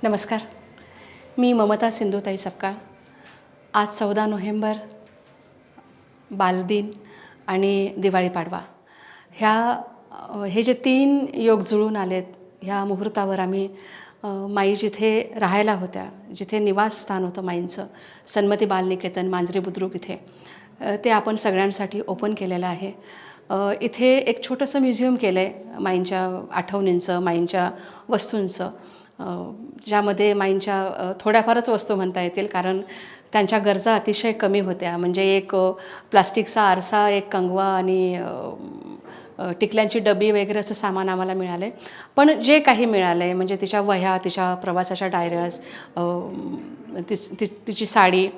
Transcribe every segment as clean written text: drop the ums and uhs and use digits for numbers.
नमस्कार. मी ममता सिंधुताई सपकाळ. आज 14 नोव्हेंबर बालदिन आणि दिवाळी पाडवा हे जे 3 योग जुळून आलेत, ह्या मुहूर्तावर आम्ही माई जिथे राहायला होत्या, जिथे निवासस्थान होतं माईंचं, सन्मती बालनिकेतन मांजरी बुद्रुक इथे, ते आपण सगळ्यांसाठी ओपन केलेलं आहे. इथे एक छोटंसं म्युझियम केलं आहे माईंच्या आठवणींचं, माईंच्या वस्तूंचं, ज्यामध्ये माईंच्या थोड्याफारच वस्तू म्हणता येतील, कारण त्यांच्या गरजा अतिशय कमी होत्या. म्हणजे एक प्लास्टिकचा आरसा, एक कंगवा आणि टिकल्यांची डबी वगैरे असं सामान आम्हाला मिळालं आहे. पण जे काही मिळालं आहे, म्हणजे तिच्या वह्या, तिच्या प्रवासाच्या डायऱ्याज, तिची साडी,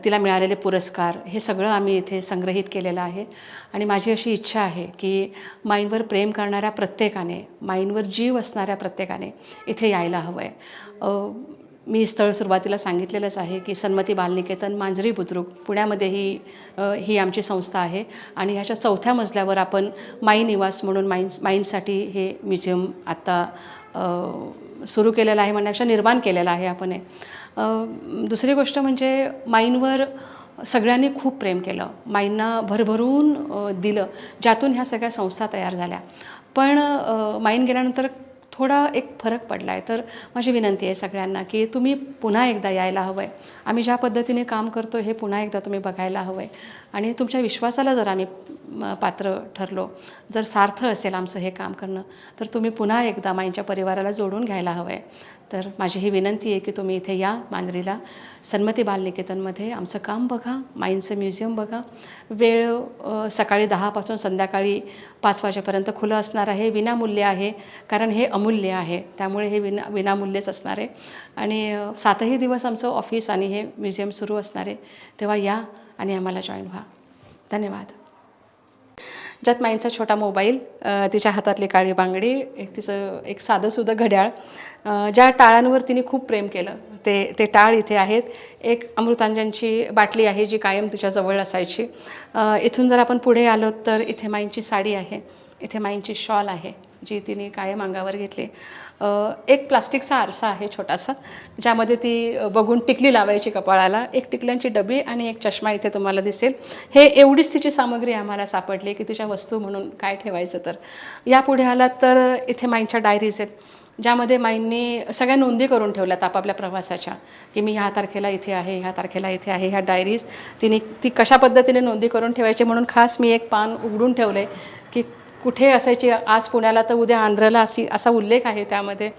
तिला मिळालेले पुरस्कार, हे सगळं आम्ही इथे संग्रहित केलेलं आहे. आणि माझी अशी इच्छा आहे की माईंवर प्रेम करणाऱ्या प्रत्येकाने, माईंवर जीव असणाऱ्या प्रत्येकाने इथे यायला हवं आहे. मी स्थळ सुरुवातीला सांगितलेलंच आहे की सन्मती बालनिकेतन मांजरी बुद्रुक पुण्यामध्ये ही आमची संस्था आहे. आणि ह्याच्या 4थ्या मजल्यावर आपण माई निवास म्हणून माईंसाठी हे म्युझियम आत्ता सुरू केलेलं आहे, म्हणण्यापेक्षा निर्माण केलेलं आहे आपण हे. दुसरी गोष्ट म्हणजे माईंवर सगळ्यांनी खूप प्रेम केलं, माईंना भरभरून दिलं, ज्यातून ह्या सगळ्या संस्था तयार झाल्या. पण माईन गेल्यानंतर थोडा एक फरक पडला आहे. तर माझी विनंती आहे सगळ्यांना की तुम्ही पुन्हा एकदा यायला हवं आहे. आम्ही ज्या पद्धतीने काम करतो हे पुन्हा एकदा तुम्ही बघायला हवं आहे. आणि तुमच्या विश्वासाला जर आम्ही पात्र ठरलो, जर सार्थ असेल आमचं हे काम करणं, तर तुम्ही पुन्हा एकदा माईंच्या परिवाराला जोडून घ्यायला हवं आहे. तर माझी ही विनंती आहे की तुम्ही इथे या मांजरीला, सन्मती बालनिकेतनमध्ये आमचं काम बघा, माईंचं म्युझियम बघा. वेळ सकाळी 10 पासून संध्याकाळी 5 वाजेपर्यंत खुलं असणार आहे. विनामूल्य आहे, कारण हे अमूल्य आहे, त्यामुळे हे विनामूल्यच असणार आहे. आणि 7ही दिवस आमचं ऑफिस आणि हे म्युझियम सुरू असणार आहे. तेव्हा या आणि आम्हाला जॉईन व्हा. धन्यवाद. ज्यात माईंचा छोटा मोबाईल, तिच्या हातातली काळी बांगडी, तिचं एक साधंसुधं घड्याळ, ज्या टाळांवर तिने खूप प्रेम केलं ते टाळ इथे आहेत. एक अमृतांजनची बाटली आहे जी कायम तिच्याजवळ असायची. इथून जर आपण पुढे आलो तर इथे माईंची साडी आहे, इथे माईंची शॉल आहे जी तिने कायम अंगावर घेतली. एक प्लास्टिकचा आरसा आहे छोटासा, ज्यामध्ये ती बघून टिकली लावायची कपाळाला. एक टिकल्यांची डबी आणि एक चष्मा इथे तुम्हाला दिसेल. हे एवढीच तिची सामग्री आम्हाला सापडली की तिच्या वस्तू म्हणून काय ठेवायचं. तर यापुढे आलात तर इथे माईंच्या डायरीज आहेत, ज्यामध्ये माईंनी सगळ्या नोंदी करून ठेवल्यात आपापल्या प्रवासाच्या, की मी ह्या तारखेला इथे आहे, ह्या तारखेला इथे आहे. ह्या डायरीज ती कशा पद्धतीने नोंदी करून ठेवायची म्हणून खास मी एक पान उघडून ठेवलं आहे की कुठे असायची, आज पुण्याला तर उद्या आंध्रला, असा उल्लेख आहे त्यामध्ये.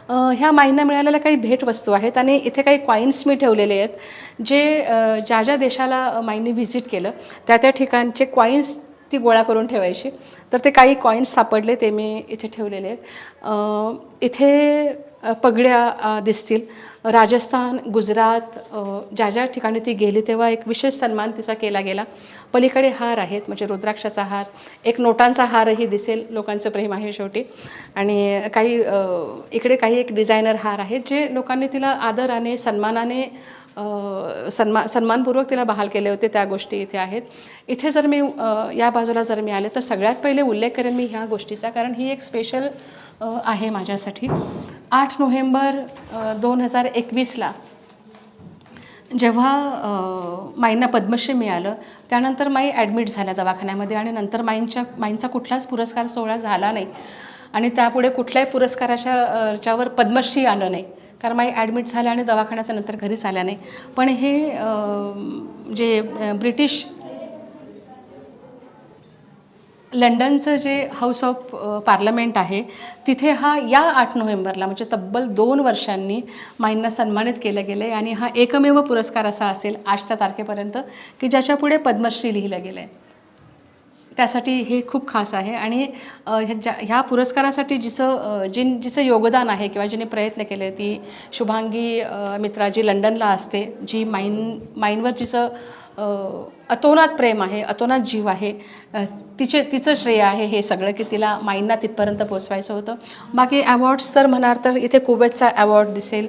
ह्या माईंना मिळालेल्या काही भेटवस्तू आहेत. आणि इथे काही कॉईन्स मी ठेवलेले आहेत, जे ज्या देशाला माईंनी व्हिजिट केलं त्या ठिकाणचे कॉईन्स ती गोळा करून ठेवायची. तर ते काही कॉईन्स सापडले, ते मी इथे ठेवलेले आहेत. इथे पगड्या दिसतील. राजस्थान, गुजरात, ज्या ठिकाणी ती गेली तेव्हा एक विशेष सन्मान तिचा केला गेला. पलीकडे हार आहेत, म्हणजे रुद्राक्षाचा हार, एक नोटांचा हारही दिसेल. लोकांचं प्रेम आहे शेवटी. आणि इकडे काही एक डिझायनर हार आहेत, जे लोकांनी तिला आदराने, सन्मानाने, सन्मानपूर्वक तिला बहाल केले होते, त्या गोष्टी इथे आहेत. इथे जर मी या बाजूला जर मी आले तर सगळ्यात पहिले उल्लेख करेन मी ह्या गोष्टीचा, कारण ही एक स्पेशल आहे माझ्यासाठी. 8 नोव्हेंबर 2021ला जेव्हा माईंना पद्मश्री मिळालं, त्यानंतर माई ॲडमिट झाल्या दवाखान्यामध्ये. आणि नंतर माईंचा कुठलाच पुरस्कार सोहळा झाला नाही. आणि त्यापुढे कुठल्याही पुरस्काराच्यावर पद्मश्री आलं नाही, कारण माई ॲडमिट झाल्या आणि दवाखान्यात नंतर घरीच आल्या नाही. पण हे जे ब्रिटिश लंडनचं जे हाऊस ऑफ पार्लमेंट आहे, तिथे या 8 नोव्हेंबरला, म्हणजे तब्बल 2 वर्षांनी माईंना सन्मानित केलं गेलं आहे. आणि हा एकमेव पुरस्कार असा असेल आजच्या तारखेपर्यंत की ज्याच्यापुढे पद्मश्री लिहिलं गेलं आहे. त्यासाठी हे खूप खास आहे. आणि ह्या पुरस्कारासाठी जिचं योगदान आहे किंवा जिने प्रयत्न केले, ती शुभांगी मित्रा, जी लंडनला असते, जी माईंवर जिचं अतोनात प्रेम आहे, अतोनात जीव आहे, तिचं श्रेय आहे हे सगळं, की तिला माईंना तिथपर्यंत पोचवायचं होतं. बाकी अवॉर्ड्स जर म्हणाल तर इथे कुवेतचा अवॉर्ड दिसेल.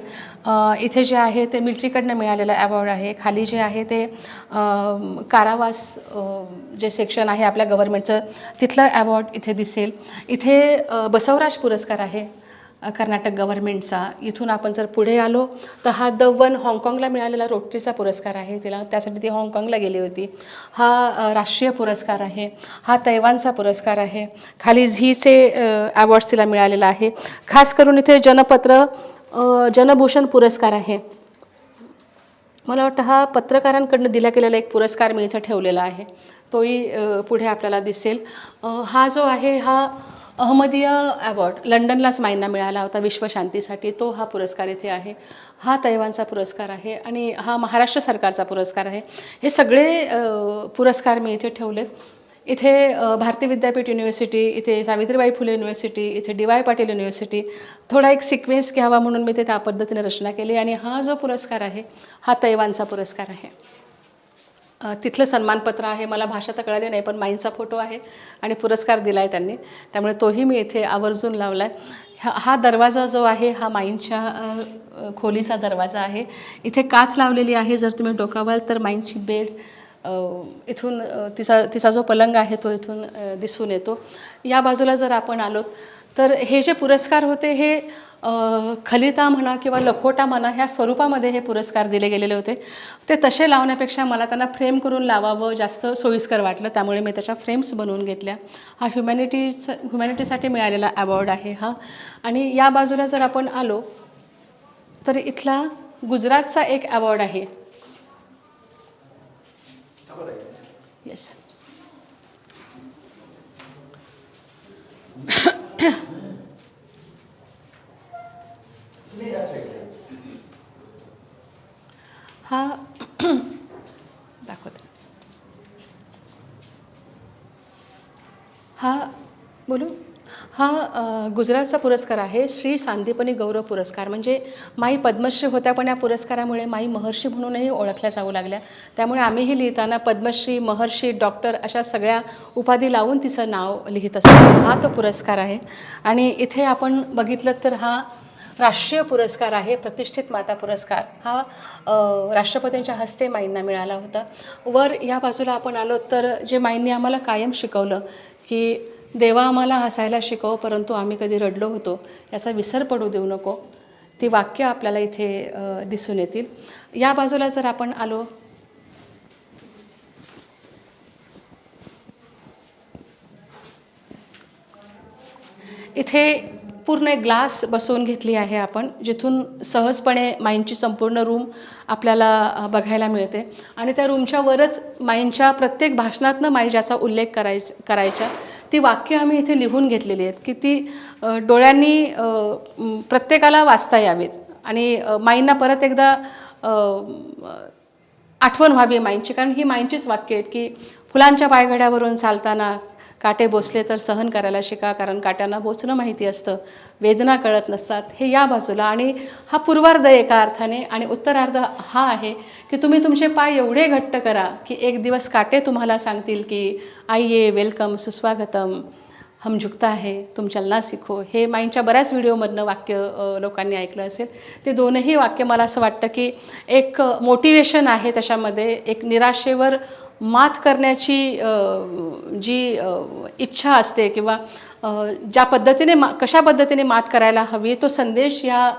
इथे जे आहे ते मिलिटरीकडनं मिळालेला अवॉर्ड आहे. खाली जे आहे ते कारावास जे सेक्शन आहे आपल्या गव्हर्नमेंटचं, तिथलं अवॉर्ड इथे दिसेल. इथे बसवराज पुरस्कार आहे, कर्नाटक गव्हर्नमेंटचा. इथून आपण जर पुढे आलो तर हा द वन हाँगकाँगला मिळालेला रोटरीचा पुरस्कार आहे तिला, त्यासाठी ती हाँगकाँगला गेली होती. हा राष्ट्रीय पुरस्कार आहे. हा तैवानचा पुरस्कार आहे. खाली झीचे अवॉर्ड्स तिला मिळालेला आहे. खास करून इथे जनभूषण पुरस्कार आहे. मला वाटतं हा पत्रकारांकडून दिला गेलेला एक पुरस्कार मी इथं ठेवलेला आहे, तोही पुढे आपल्याला दिसेल. हा जो आहे हा अहमदीय अवॉर्ड लंडनलाच माईंना मिळाला होता विश्वशांतीसाठी, तो हा पुरस्कार इथे आहे. हा तैवानचा पुरस्कार आहे आणि हा महाराष्ट्र सरकारचा पुरस्कार आहे. हे सगळे पुरस्कार मी इथे ठेवलेत. इथे भारती विद्यापीठ युनिव्हर्सिटी, इथे सावित्रीबाई फुले युनिव्हर्सिटी, इथे डी.वाय. पाटील युनिव्हर्सिटी, थोडा एक सिक्वेन्स घ्यावा म्हणून मी ते त्या पद्धतीने रचना केली. आणि हा जो पुरस्कार आहे हा तैवानचा पुरस्कार आहे. तिथलं सन्मानपत्र आहे. मला भाषा तर कळाली नाही, पण माईंचा फोटो आहे आणि पुरस्कार दिला आहे त्यांनी, त्यामुळे तोही मी इथे आवर्जून लावला आहे. हा दरवाजा जो आहे हा माईंच्या खोलीचा दरवाजा आहे. इथे काच लावलेली आहे. जर तुम्ही डोकावाल तर माईंची बेड इथून तिचा जो पलंग आहे तो इथून दिसून येतो. या बाजूला जर आपण आलोत तर हे जे पुरस्कार होते हे खलिता म्हणा किंवा लखोटा म्हणा ह्या स्वरूपामध्ये हे पुरस्कार दिले गेलेले होते. ते तसे लावण्यापेक्षा मला त्यांना फ्रेम करून लावावं जास्त सोयीस्कर वाटलं, त्यामुळे मी त्याच्या फ्रेम्स बनवून घेतल्या. हा ह्युमॅनिटीसाठी मिळालेला अवॉर्ड आहे हा. आणि या बाजूला जर आपण आलो तर इथला गुजरातचा एक अवॉर्ड आहे. येस. हा दाखवते. हा बोलू. हा गुजरातचा पुरस्कार आहे, श्री सांदीपनी गौरव पुरस्कार. म्हणजे माई पद्मश्री होत्या, पण या पुरस्कारामुळे माई महर्षी म्हणूनही ओळखल्या जाऊ लागल्या. त्यामुळे आम्हीही लिहिताना पद्मश्री, महर्षी, डॉक्टर अशा सगळ्या उपाधी लावून तिचं नाव लिहित असतो. हा तो पुरस्कार आहे. आणि इथे आपण बघितलं तर हा राष्ट्रीय पुरस्कार आहे, प्रतिष्ठित माता पुरस्कार. हा राष्ट्रपतींच्या हस्ते माईंना मिळाला होता. वर या बाजूला आपण आलो तर जे माईंनी आम्हाला कायम शिकवलं की देवा आम्हाला हसायला शिकव, परंतु आम्ही कधी रडलो होतो याचा विसर पडू देऊ नको, ती वाक्य आपल्याला इथे दिसून येतील. या बाजूला जर आपण आलो इथे पूर्ण एक ग्लास बसवून घेतली आहे आपण, जिथून सहजपणे माईंची संपूर्ण रूम आपल्याला बघायला मिळते. आणि त्या रूमच्या वरच माईंच्या प्रत्येक भाषणातनं माई ज्याचा उल्लेख करायच्या ती वाक्य आम्ही इथे लिहून घेतलेली आहेत की ती डोळ्यांनी प्रत्येकाला वाचता यावीत आणि माईंना परत एकदा आठवण व्हावी माईंची. कारण ही माईंचीच वाक्य आहेत की फुलांच्या पायघड्यावरून चालताना काटे बोचले तर सहन करायला शिका, कारण काट्यांना बोचणं माहिती असतं, वेदना कळत नसतात. हे या बाजूला. आणि हा पूर्वार्ध एका अर्थाने आणि उत्तरार्ध हा आहे की तुम्ही तुमचे पाय एवढे घट्ट करा की एक दिवस काटे तुम्हाला सांगतील की आइये, वेलकम, सुस्वागतम, हम झुकता है, तुम चलना सीखो. हे माईंच्या बऱ्याच व्हिडिओमधनं वाक्य लोकांनी ऐकलं असेल. ते दोनही वाक्य मला असं वाटतं की एक मोटिवेशन आहे त्याच्यामध्ये, एक निराशेवर मात करण्याची जी इच्छा असते किंवा ज्या पद्धतीने कशा पद्धतीने मात करायला हवी तो संदेश या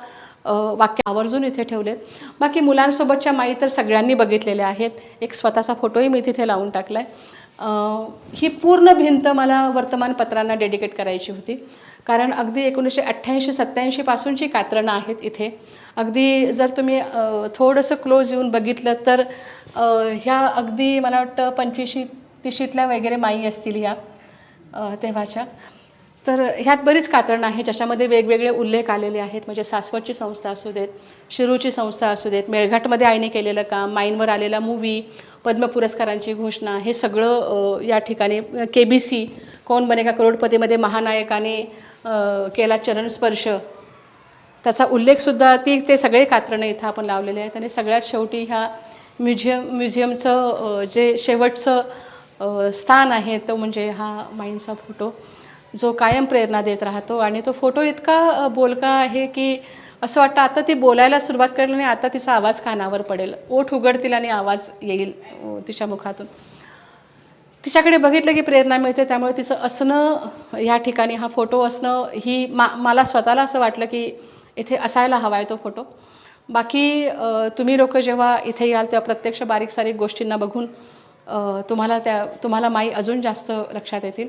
वाक्य आवर्जून इथे ठेवलेत. बाकी मुलांसोबतच्या माई तर सगळ्यांनी बघितलेल्या आहेत. एक स्वतःचा फोटोही मी तिथे लावून टाकला आहे. ही पूर्ण भिंत मला वर्तमानपत्रांना डेडिकेट करायची होती, कारण अगदी 1988-87 पासूनची कात्रणं आहेत इथे. अगदी जर तुम्ही थोडंसं क्लोज येऊन बघितलं तर ह्या अगदी मला वाटतं 25-30ल्या वगैरे माई असतील ह्या तेव्हाच्या. तर ह्यात बरीच कात्रणं आहेत ज्याच्यामध्ये वेगवेगळे उल्लेख आलेले आहेत. म्हणजे सासवडची संस्था असू देत, शिरूरची संस्था असू देत, मेळघाटमध्ये आईने केलेलं काम, माईंवर आलेला मूवी, पद्म पुरस्कारांची घोषणा, हे सगळं या ठिकाणी. KBC कौन बनेगा करोडपतीमध्ये महानायकाने केला चरणस्पर्श, त्याचा उल्लेखसुद्धा ते सगळे कात्रणं इथं आपण लावलेले आहेत. आणि सगळ्यात शेवटी ह्या म्युझियमचं जे शेवटचं स्थान आहे तो म्हणजे हा माईंचा फोटो, जो कायम प्रेरणा देत राहतो. आणि तो फोटो इतका बोलका आहे की असं वाटतं आता ती बोलायला सुरुवात करेल आणि आता तिचा आवाज कानावर पडेल, ओठ उघडतील आणि आवाज येईल तिच्या मुखातून. तिच्याकडे बघितलं की प्रेरणा मिळते. त्यामुळे तिचं असणं या ठिकाणी, हा फोटो असणं ही मला स्वतःला असं वाटलं की इथे असायला हवा आहे तो फोटो. बाकी तुम्ही लोकं जेव्हा इथे याल तेव्हा प्रत्यक्ष बारीक सारीक गोष्टींना बघून तुम्हाला माई अजून जास्त लक्षात येतील.